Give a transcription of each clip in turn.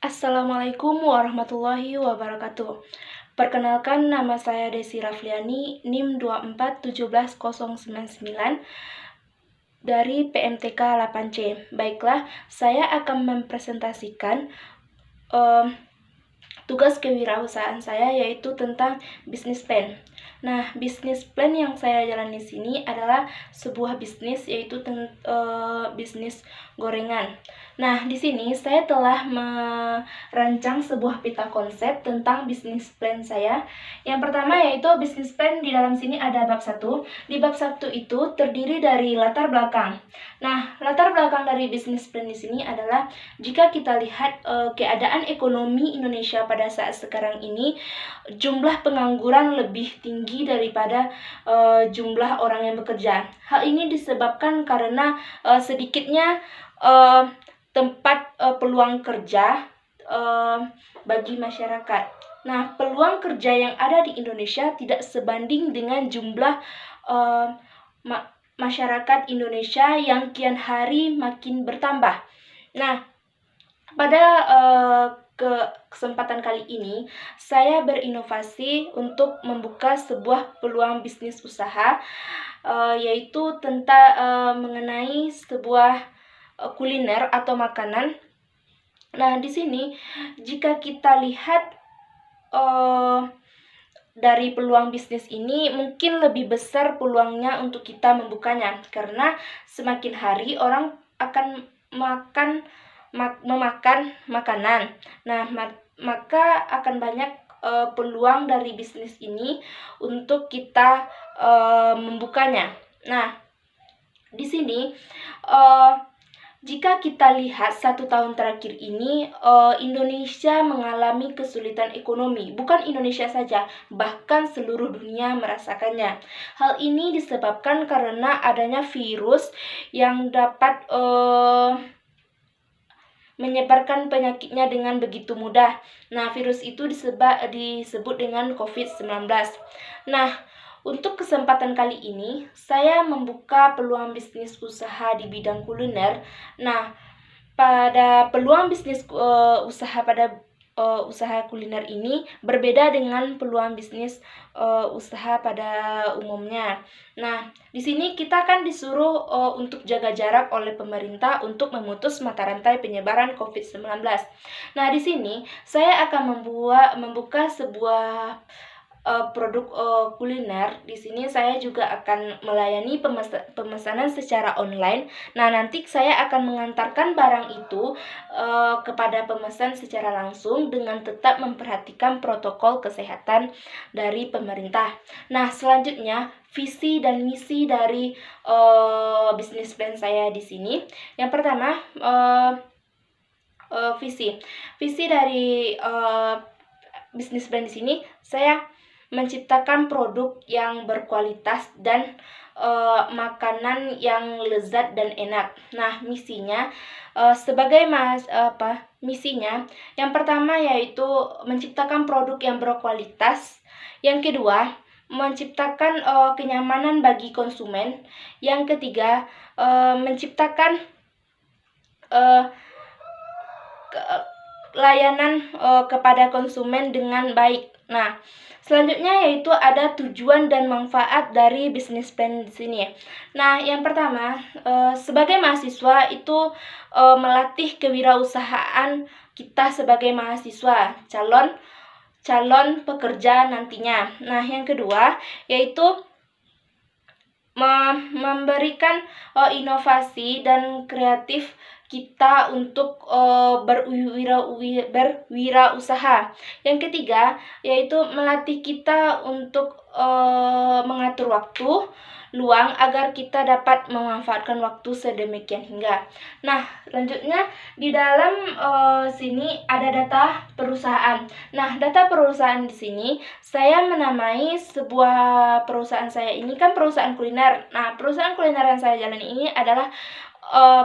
Assalamualaikum warahmatullahi wabarakatuh. Perkenalkan, nama saya Desi Rafliani, NIM 2417099 dari PMTK 8C. Baiklah, saya akan mempresentasikan tugas kewirausahaan saya, yaitu tentang bisnis plan. Nah, bisnis plan yang saya jalani di sini adalah sebuah bisnis, yaitu bisnis gorengan. Nah, di sini saya telah merancang sebuah peta konsep tentang bisnis plan saya. Yang pertama yaitu bisnis plan. Di dalam sini ada bab 1. Di bab 1 itu terdiri dari latar belakang. Nah, latar belakang dari bisnis plan di sini adalah jika kita lihat keadaan ekonomi Indonesia pada saat sekarang ini, jumlah pengangguran lebih tinggi daripada jumlah orang yang bekerja. Hal ini disebabkan karena sedikitnya tempat peluang kerja bagi masyarakat. Nah, peluang kerja yang ada di Indonesia tidak sebanding dengan jumlah masyarakat Indonesia yang kian hari makin bertambah. Nah, pada kesempatan kali ini, saya berinovasi untuk membuka sebuah peluang bisnis usaha, yaitu tentang mengenai sebuah kuliner atau makanan. Nah, di sini jika kita lihat dari peluang bisnis ini, mungkin lebih besar peluangnya untuk kita membukanya, karena semakin hari orang akan memakan makanan. Nah, maka akan banyak peluang dari bisnis ini untuk kita membukanya. Nah, di sini jika kita lihat 1 tahun terakhir ini, Indonesia mengalami kesulitan ekonomi. Bukan Indonesia saja, bahkan seluruh dunia merasakannya. Hal ini disebabkan karena adanya virus yang dapat menyebarkan penyakitnya dengan begitu mudah. Nah, virus itu disebut dengan COVID-19. Nah, untuk kesempatan kali ini, saya membuka peluang bisnis usaha di bidang kuliner. Nah, pada peluang bisnis usaha kuliner ini berbeda dengan peluang bisnis usaha pada umumnya. Nah, di sini kita kan disuruh untuk jaga jarak oleh pemerintah untuk memutus mata rantai penyebaran COVID-19. Nah, di sini saya akan membuka sebuah produk kuliner. Di sini saya juga akan melayani pemesanan secara online. Nah, nanti saya akan mengantarkan barang itu kepada pemesan secara langsung dengan tetap memperhatikan protokol kesehatan dari pemerintah. Nah, selanjutnya visi dan misi dari bisnis plan saya di sini. Yang pertama, visi dari bisnis plan di sini, saya menciptakan produk yang berkualitas dan makanan yang lezat dan enak. Nah, misinya misinya yang pertama yaitu menciptakan produk yang berkualitas. Yang kedua, menciptakan kenyamanan bagi konsumen. Yang ketiga, menciptakan layanan kepada konsumen dengan baik. Nah, selanjutnya yaitu ada tujuan dan manfaat dari bisnis plan di sini. Nah, yang pertama, sebagai mahasiswa itu melatih kewirausahaan kita sebagai mahasiswa, calon pekerja nantinya. Nah, yang kedua yaitu memberikan inovasi dan kreatif kita untuk berwirausaha. Yang ketiga yaitu melatih kita untuk mengatur waktu luang agar kita dapat memanfaatkan waktu sedemikian hingga. Nah, selanjutnya di dalam sini ada data perusahaan. Nah, data perusahaan di sini saya menamai sebuah perusahaan saya ini kan perusahaan kuliner. Nah, perusahaan kuliner yang saya jalani ini adalah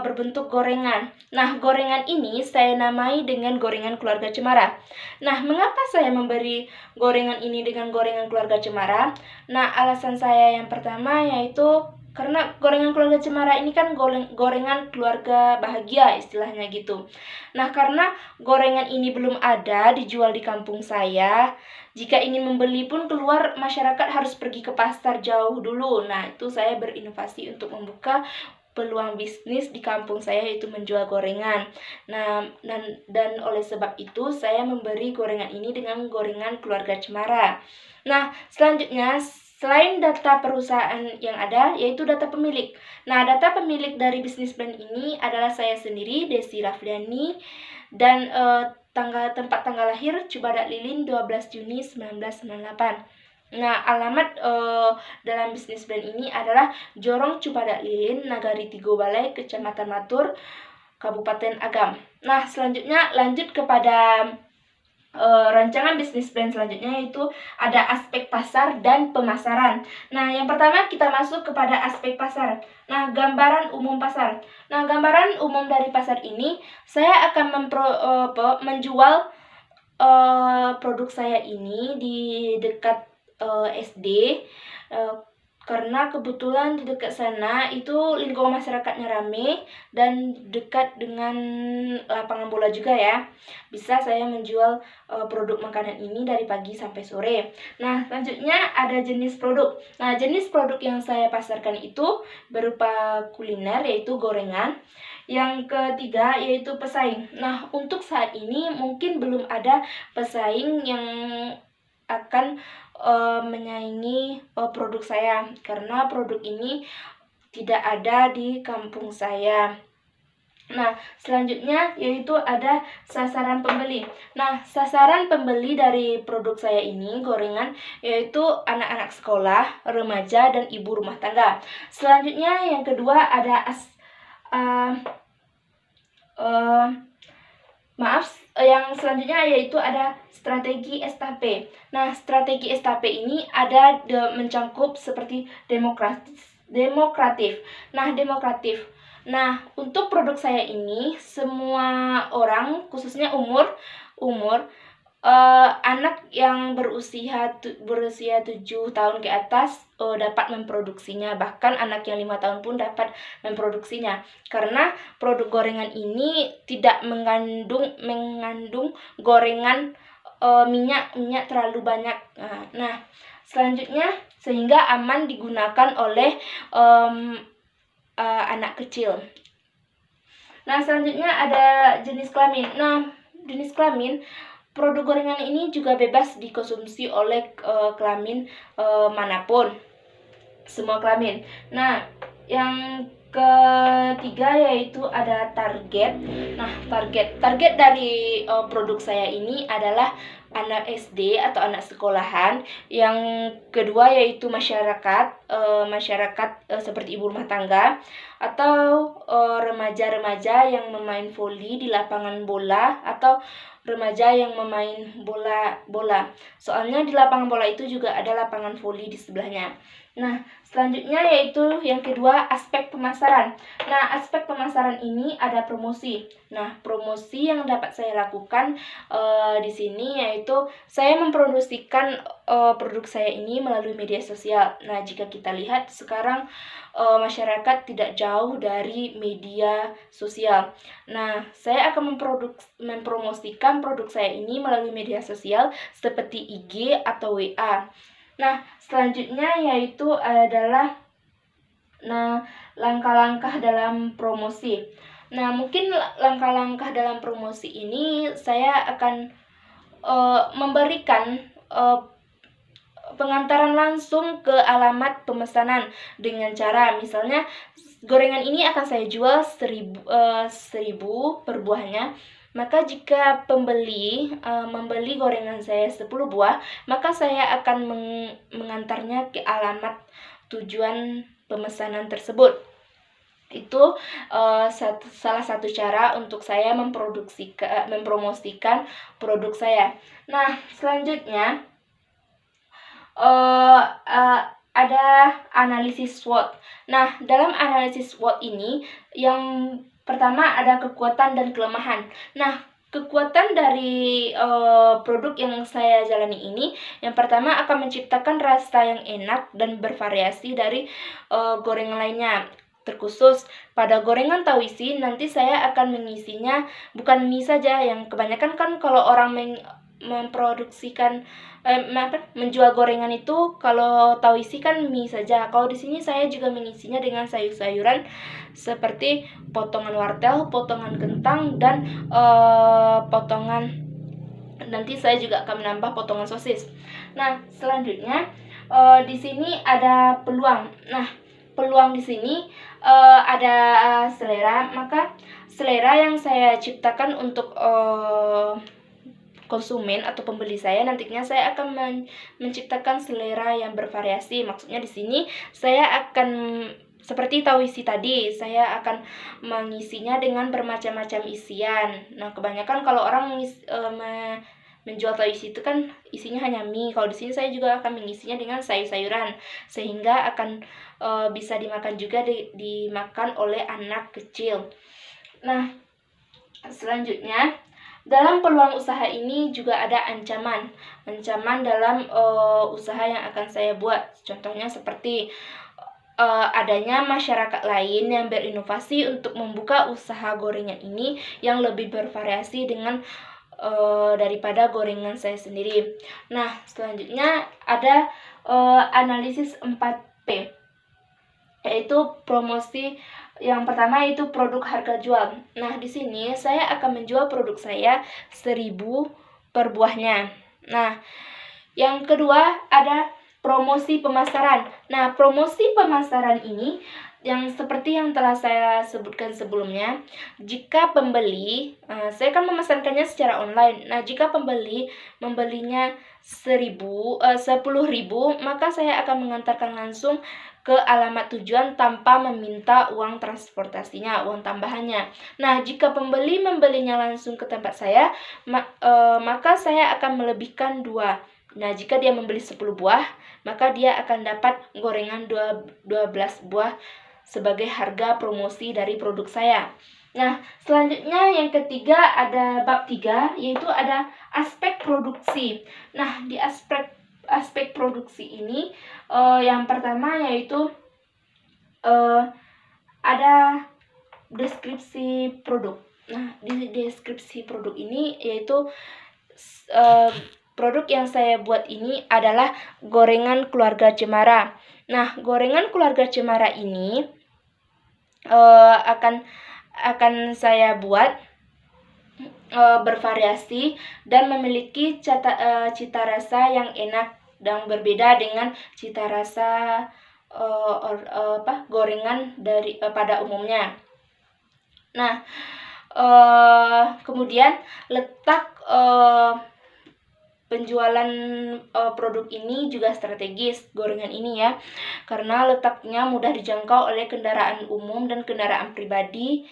berbentuk gorengan. Nah, gorengan ini saya namai dengan gorengan keluarga Cemara. Nah, mengapa saya memberi gorengan ini dengan gorengan keluarga Cemara? Nah, alasan saya yang pertama yaitu karena gorengan keluarga cemara ini kan gorengan keluarga bahagia istilahnya gitu. Nah, karena gorengan ini belum ada dijual di kampung saya, jika ingin membeli pun keluar masyarakat harus pergi ke pasar jauh dulu. Nah, itu saya berinovasi untuk membuka peluang bisnis di kampung saya, yaitu menjual gorengan. Nah, dan oleh sebab itu saya memberi gorengan ini dengan gorengan keluarga cemara. Nah, selanjutnya selain data perusahaan yang ada, yaitu data pemilik. Nah, data pemilik dari bisnis plan ini adalah saya sendiri, Desi Rafliani, dan tempat tanggal lahir Cibadak Lilin 12 Juni 1998. Nah, alamat dalam bisnis plan ini adalah Jorong Cibadak Lilin, Nagari Tigo Balai, Kecamatan Matur, Kabupaten Agam. Nah, selanjutnya lanjut kepada rancangan bisnis plan selanjutnya, yaitu ada aspek pasar dan pemasaran. Nah, yang pertama kita masuk kepada aspek pasar. Nah, gambaran umum pasar. Nah, gambaran umum dari pasar ini, saya akan menjual produk saya ini di dekat SD, karena kebetulan di dekat sana itu lingkungan masyarakatnya rame dan dekat dengan lapangan bola juga ya. Bisa saya menjual produk makanan ini dari pagi sampai sore. Nah, selanjutnya ada jenis produk. Nah, jenis produk yang saya pasarkan itu berupa kuliner, yaitu gorengan. Yang ketiga yaitu pesaing. Nah, untuk saat ini mungkin belum ada pesaing yang akan menyaingi produk saya, karena produk ini tidak ada di kampung saya. Nah, selanjutnya yaitu ada sasaran pembeli. Nah, sasaran pembeli dari produk saya ini, gorengan, yaitu anak-anak sekolah, remaja, dan ibu rumah tangga. Selanjutnya yang kedua ada yang selanjutnya yaitu ada strategi STP. Nah, strategi STP ini ada mencangkup seperti demokratif. Nah, untuk produk saya ini semua orang, khususnya umur anak yang berusia 7 tahun ke atas dapat memproduksinya, bahkan anak yang 5 tahun pun dapat memproduksinya, karena produk gorengan ini tidak mengandung gorengan minyak terlalu banyak. Nah, selanjutnya sehingga aman digunakan oleh anak kecil. Nah, selanjutnya ada jenis kelamin. Nah, jenis kelamin, produk gorengan ini juga bebas dikonsumsi oleh kelamin manapun, semua kelamin. Nah, yang ketiga yaitu ada target. Nah, target dari produk saya ini adalah anak SD atau anak sekolahan. Yang kedua yaitu masyarakat seperti ibu rumah tangga atau remaja-remaja yang memain voli di lapangan bola, atau remaja yang memain bola. Soalnya di lapangan bola itu juga ada lapangan voli di sebelahnya. Nah, selanjutnya yaitu yang kedua, aspek pemasaran. Nah, aspek pemasaran ini ada promosi. Nah, promosi yang dapat saya lakukan di sini yaitu saya mempromosikan produk saya ini melalui media sosial. Nah, jika kita lihat sekarang masyarakat tidak jauh dari media sosial. Nah, saya akan mempromosikan produk saya ini melalui media sosial seperti IG atau WA. Nah, selanjutnya yaitu adalah langkah-langkah dalam promosi. Nah, mungkin langkah-langkah dalam promosi ini saya akan memberikan pengantaran langsung ke alamat pemesanan dengan cara misalnya gorengan ini akan saya jual 1000 per buahnya. Maka jika pembeli membeli gorengan saya 10 buah, maka saya akan mengantarnya ke alamat tujuan pemesanan tersebut. Itu salah satu cara untuk saya mempromosikan produk saya. Nah, selanjutnya ada analisis SWOT. Nah, dalam analisis SWOT ini yang pertama ada kekuatan dan kelemahan. Nah, Kekuatan dari produk yang saya jalani ini, yang pertama akan menciptakan rasa yang enak dan bervariasi dari gorengan lainnya. Terkhusus pada gorengan tahu isi, nanti saya akan mengisinya bukan mie saja, yang kebanyakan kan kalau orang memproduksikan menjual gorengan itu kalau tahu isi kan mie saja. Kalau di sini saya juga mengisinya dengan sayur-sayuran seperti potongan wortel, potongan kentang, dan potongan, nanti saya juga akan menambah potongan sosis. Nah, selanjutnya di sini ada peluang. Nah, peluang di sini ada selera, maka selera yang saya ciptakan untuk konsumen atau pembeli saya, nantinya saya akan menciptakan selera yang bervariasi. Maksudnya di sini saya akan seperti tahu isi tadi, saya akan mengisinya dengan bermacam-macam isian. Nah, kebanyakan kalau orang menjual tahu isi itu kan isinya hanya mie. Kalau di sini saya juga akan mengisinya dengan sayur-sayuran, sehingga akan bisa dimakan juga dimakan oleh anak kecil. Nah, selanjutnya dalam peluang usaha ini juga ada ancaman dalam usaha yang akan saya buat. Contohnya seperti adanya masyarakat lain yang berinovasi untuk membuka usaha gorengan ini yang lebih bervariasi dengan daripada gorengan saya sendiri. Nah, selanjutnya ada analisis 4P, yaitu promosi. Yang pertama itu produk harga jual. Nah, di sini saya akan menjual produk saya 1.000 per buahnya. Nah, yang kedua ada promosi pemasaran. Nah, promosi pemasaran ini yang seperti yang telah saya sebutkan sebelumnya, jika pembeli, saya akan memesankannya secara online. Nah, jika pembeli membelinya 10.000, maka saya akan mengantarkan langsung ke alamat tujuan tanpa meminta uang transportasinya, uang tambahannya. Nah, jika pembeli membelinya langsung ke tempat saya, maka saya akan melebihkan 2. Nah, jika dia membeli 10 buah, maka dia akan dapat gorengan 12 buah sebagai harga promosi dari produk saya. Nah, selanjutnya yang ketiga ada bab 3, yaitu ada aspek produksi. Nah, di aspek produksi ini yang pertama yaitu ada deskripsi produk. Nah, di deskripsi produk ini yaitu produk yang saya buat ini adalah gorengan keluarga cemara. Nah, gorengan keluarga cemara ini akan saya buat bervariasi dan memiliki cita rasa yang enak dan berbeda dengan cita rasa gorengan pada umumnya. Nah, kemudian letak penjualan produk ini juga strategis, gorengan ini ya, karena letaknya mudah dijangkau oleh kendaraan umum dan kendaraan pribadi,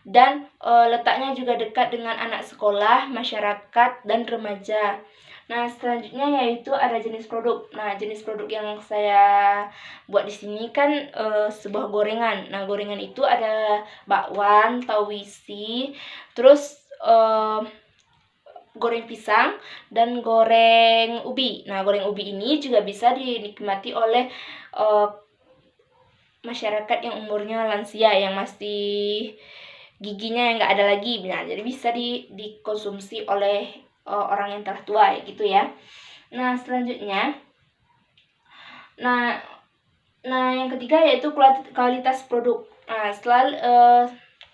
dan letaknya juga dekat dengan anak sekolah, masyarakat, dan remaja. Nah, selanjutnya yaitu ada jenis produk. Nah, jenis produk yang saya buat di sini kan sebuah gorengan. Nah, gorengan itu ada bakwan, tahu isi, terus goreng pisang, dan goreng ubi. Nah, goreng ubi ini juga bisa dinikmati oleh masyarakat yang umurnya lansia, yang masih giginya yang nggak ada lagi. Nah, jadi bisa dikonsumsi oleh orang yang telah tua, gitu ya. Nah, selanjutnya, nah yang ketiga yaitu kualitas produk. Nah,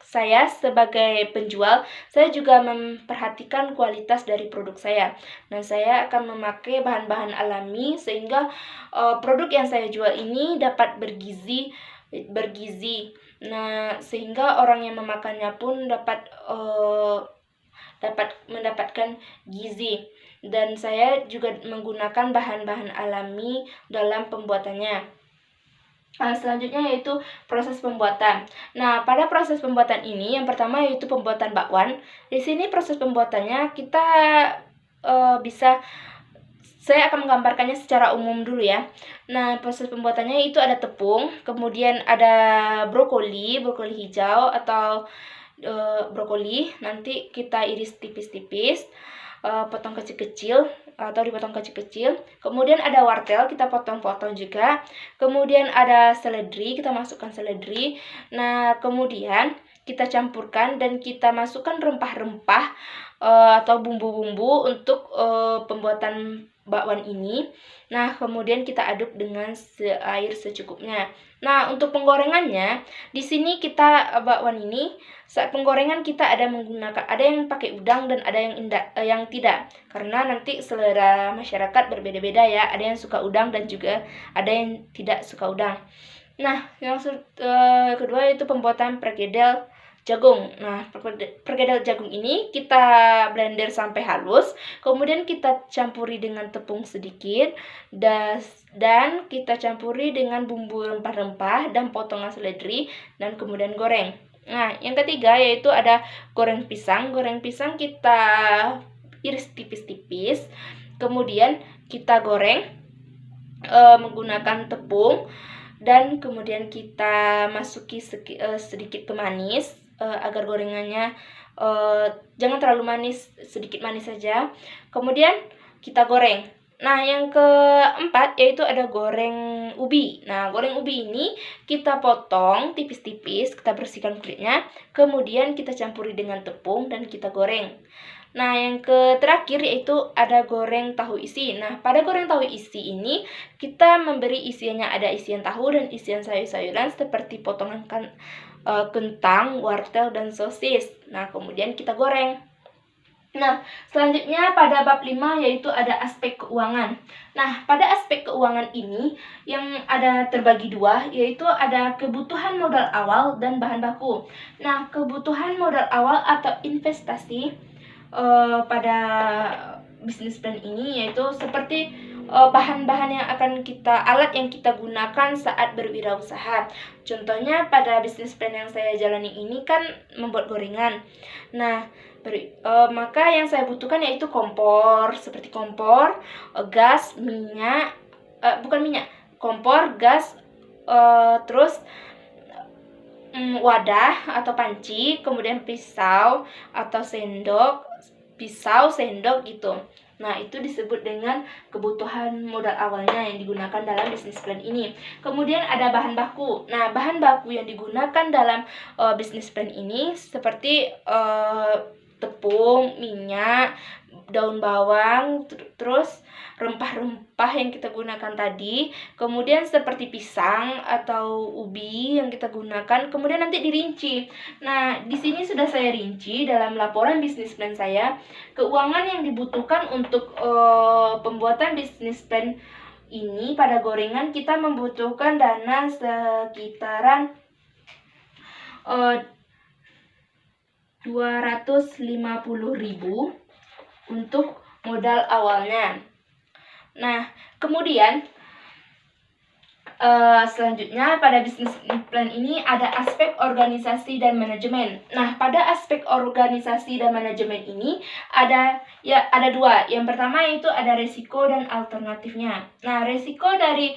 saya sebagai penjual, saya juga memperhatikan kualitas dari produk saya. Nah, saya akan memakai bahan-bahan alami sehingga produk yang saya jual ini dapat bergizi. Nah, sehingga orang yang memakannya pun dapat mendapatkan gizi. Dan saya juga menggunakan bahan-bahan alami dalam pembuatannya. Selanjutnya yaitu proses pembuatan. Nah, pada proses pembuatan ini yang pertama yaitu pembuatan bakwan. Di sini proses pembuatannya kita saya akan menggambarkannya secara umum dulu ya. Nah, proses pembuatannya itu ada tepung, kemudian ada brokoli hijau atau brokoli, nanti kita iris tipis-tipis, potong kecil-kecil atau dipotong kecil-kecil. Kemudian ada wortel, kita potong-potong juga. Kemudian ada seledri, kita masukkan seledri. Nah, kemudian kita campurkan dan kita masukkan rempah-rempah atau bumbu-bumbu untuk pembuatan bakwan ini. Nah, kemudian kita aduk dengan air secukupnya. Nah, untuk penggorengannya, di sini kita bakwan ini saat penggorengan kita ada yang pakai udang dan ada yang tidak. Karena nanti selera masyarakat berbeda-beda ya. Ada yang suka udang dan juga ada yang tidak suka udang. Nah, yang kedua yaitu pembuatan perkedel jagung. Nah, perkedel jagung ini kita blender sampai halus, kemudian kita campuri dengan tepung sedikit, dan kita campuri dengan bumbu rempah-rempah dan potongan seledri, dan kemudian goreng. Nah, yang ketiga yaitu ada goreng pisang. Goreng pisang kita iris tipis-tipis, kemudian kita goreng menggunakan tepung, dan kemudian kita masuki sedikit pemanis agar gorengannya jangan terlalu manis, sedikit manis saja. Kemudian kita goreng. Nah, yang keempat yaitu ada goreng ubi. Nah, goreng ubi ini kita potong tipis-tipis, kita bersihkan kulitnya, kemudian kita campuri dengan tepung dan kita goreng. Nah, yang terakhir yaitu ada goreng tahu isi. Nah, pada goreng tahu isi ini kita memberi isiannya, ada isian tahu dan isian sayur-sayuran seperti potongan kentang, wortel, dan sosis. Nah, kemudian kita goreng. Nah, selanjutnya pada bab 5 yaitu ada aspek keuangan. Nah, pada aspek keuangan ini yang ada terbagi dua, yaitu ada kebutuhan modal awal dan bahan baku. Nah, kebutuhan modal awal atau investasi pada bisnis plan ini yaitu seperti bahan-bahan yang akan alat yang kita gunakan saat berwirausaha. Contohnya pada bisnis plan yang saya jalani ini kan membuat gorengan. Nah, maka yang saya butuhkan yaitu kompor, seperti kompor, gas, minyak, kompor, gas, terus wadah atau panci, kemudian pisau sendok gitu. Nah, itu disebut dengan kebutuhan modal awalnya yang digunakan dalam bisnis plan ini. Kemudian ada bahan baku. Nah, bahan baku yang digunakan dalam bisnis plan ini seperti tepung, minyak, daun bawang, terus rempah-rempah yang kita gunakan tadi, kemudian seperti pisang atau ubi yang kita gunakan, kemudian nanti dirinci. Nah, di sini sudah saya rinci dalam laporan bisnis plan saya, keuangan yang dibutuhkan untuk pembuatan bisnis plan ini pada gorengan kita membutuhkan dana sekitaran 250.000 untuk modal awalnya. Nah, kemudian selanjutnya pada bisnis plan ini ada aspek organisasi dan manajemen. Nah, pada aspek organisasi dan manajemen ini ada dua. Yang pertama yaitu ada resiko dan alternatifnya. Nah, resiko dari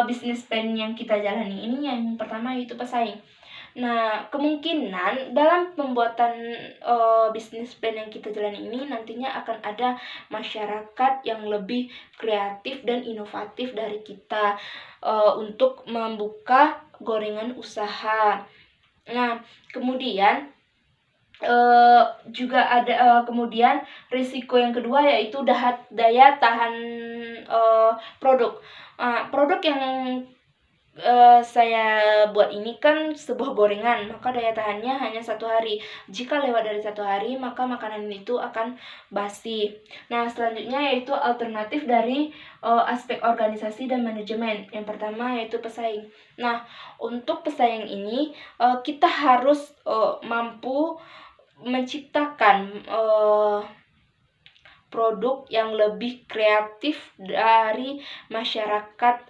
bisnis plan yang kita jalani ini yang pertama yaitu pesaing. Nah, kemungkinan dalam pembuatan bisnis plan yang kita jalani ini nantinya akan ada masyarakat yang lebih kreatif dan inovatif dari kita untuk membuka gorengan usaha. Nah, kemudian juga ada kemudian risiko yang kedua yaitu daya tahan produk. Produk yang saya buat ini kan sebuah gorengan, maka daya tahannya hanya 1 hari. Jika lewat dari 1 hari, maka makanan itu akan basi. Nah, selanjutnya yaitu alternatif dari aspek organisasi dan manajemen. Yang pertama yaitu pesaing. Nah, untuk pesaing ini kita harus mampu menciptakan produk yang lebih kreatif dari masyarakat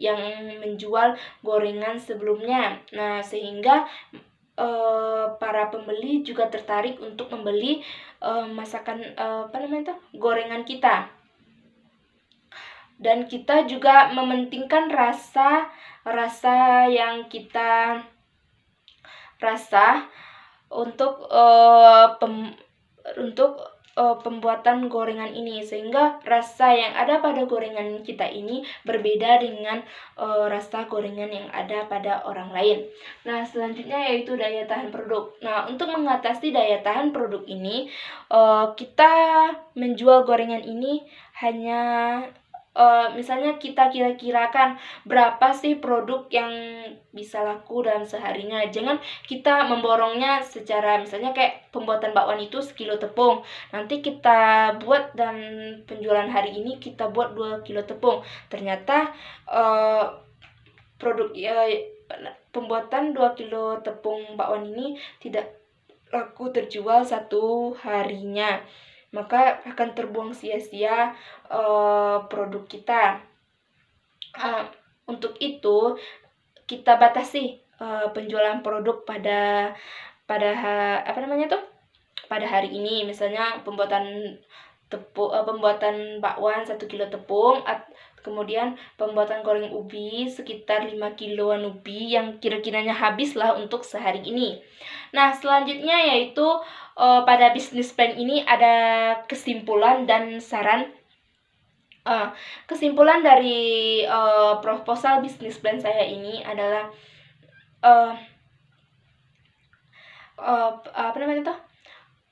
yang menjual gorengan sebelumnya. Nah, sehingga para pembeli juga tertarik untuk membeli gorengan kita. Dan kita juga mementingkan rasa yang kita rasa untuk pembuatan gorengan ini, sehingga rasa yang ada pada gorengan kita ini berbeda dengan rasa gorengan yang ada pada orang lain. Nah, selanjutnya yaitu daya tahan produk. Nah, untuk mengatasi daya tahan produk ini, kita menjual gorengan ini hanya misalnya kita kira-kirakan berapa sih produk yang bisa laku dalam seharinya. Jangan kita memborongnya secara misalnya kayak pembuatan bakwan itu sekilo tepung. Nanti kita buat dan penjualan hari ini kita buat 2 kilo tepung. Ternyata produk pembuatan 2 kilo tepung bakwan ini tidak laku terjual satu harinya, maka akan terbuang sia-sia produk kita. Untuk itu kita batasi penjualan produk pada pada hari ini. Misalnya pembuatan bakwan 1 kilo tepung, kemudian pembuatan goreng ubi sekitar 5 kiloan ubi yang kira-kiranya habislah untuk sehari ini. Nah, selanjutnya yaitu pada bisnis plan ini ada kesimpulan dan saran. Kesimpulan dari proposal bisnis plan saya ini adalah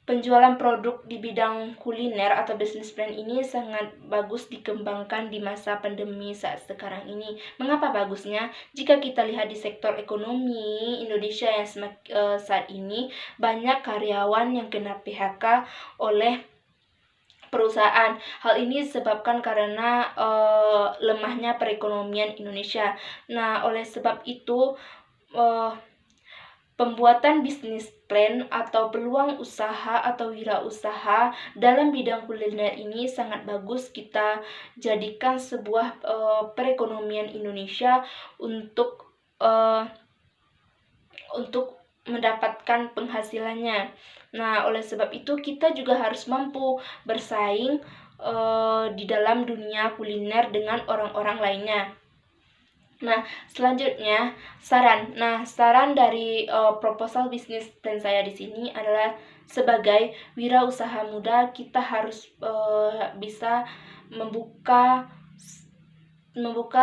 penjualan produk di bidang kuliner atau bisnis plan ini sangat bagus dikembangkan di masa pandemi saat sekarang ini. Mengapa bagusnya? Jika kita lihat di sektor ekonomi Indonesia yang saat ini banyak karyawan yang kena PHK oleh perusahaan. Hal ini disebabkan karena lemahnya perekonomian Indonesia. Nah, oleh sebab itu pembuatan bisnis plan atau peluang usaha atau wirausaha dalam bidang kuliner ini sangat bagus kita jadikan sebuah perekonomian Indonesia untuk mendapatkan penghasilannya. Nah, oleh sebab itu kita juga harus mampu bersaing di dalam dunia kuliner dengan orang-orang lainnya. Nah, selanjutnya saran. Nah, saran dari proposal bisnis plan saya di sini adalah sebagai wirausaha muda kita harus bisa membuka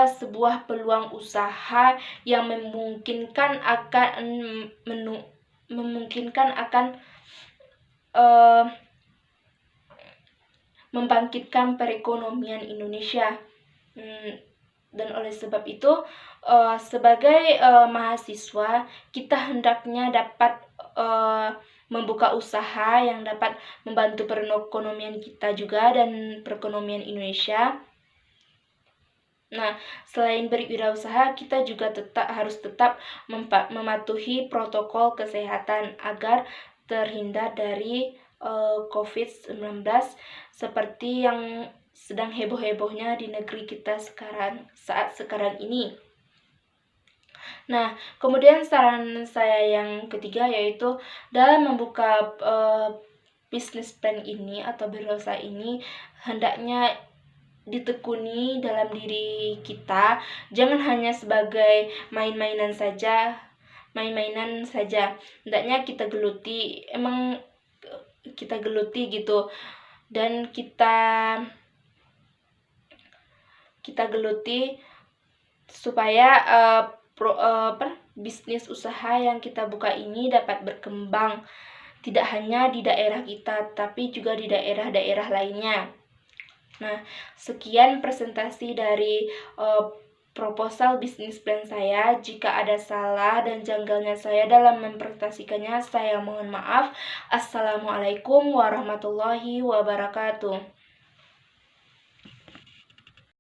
sebuah peluang usaha yang memungkinkan akan membangkitkan perekonomian Indonesia. Dan oleh sebab itu sebagai mahasiswa kita hendaknya dapat membuka usaha yang dapat membantu perekonomian kita juga dan perekonomian Indonesia. Nah, selain berwirausaha, kita juga harus tetap mematuhi protokol kesehatan agar terhindar dari COVID-19 seperti yang sedang heboh-hebohnya di negeri kita saat sekarang ini. Nah, kemudian saran saya yang ketiga yaitu dalam membuka bisnis plan ini atau berwirausaha ini hendaknya ditekuni dalam diri kita, jangan hanya sebagai main-mainan saja. Hendaknya kita geluti gitu, dan kita geluti supaya bisnis usaha yang kita buka ini dapat berkembang tidak hanya di daerah kita tapi juga di daerah-daerah lainnya. Nah, sekian presentasi dari proposal bisnis plan saya. Jika ada salah dan janggalnya saya dalam mempresentasikannya, saya mohon maaf. Assalamualaikum warahmatullahi wabarakatuh.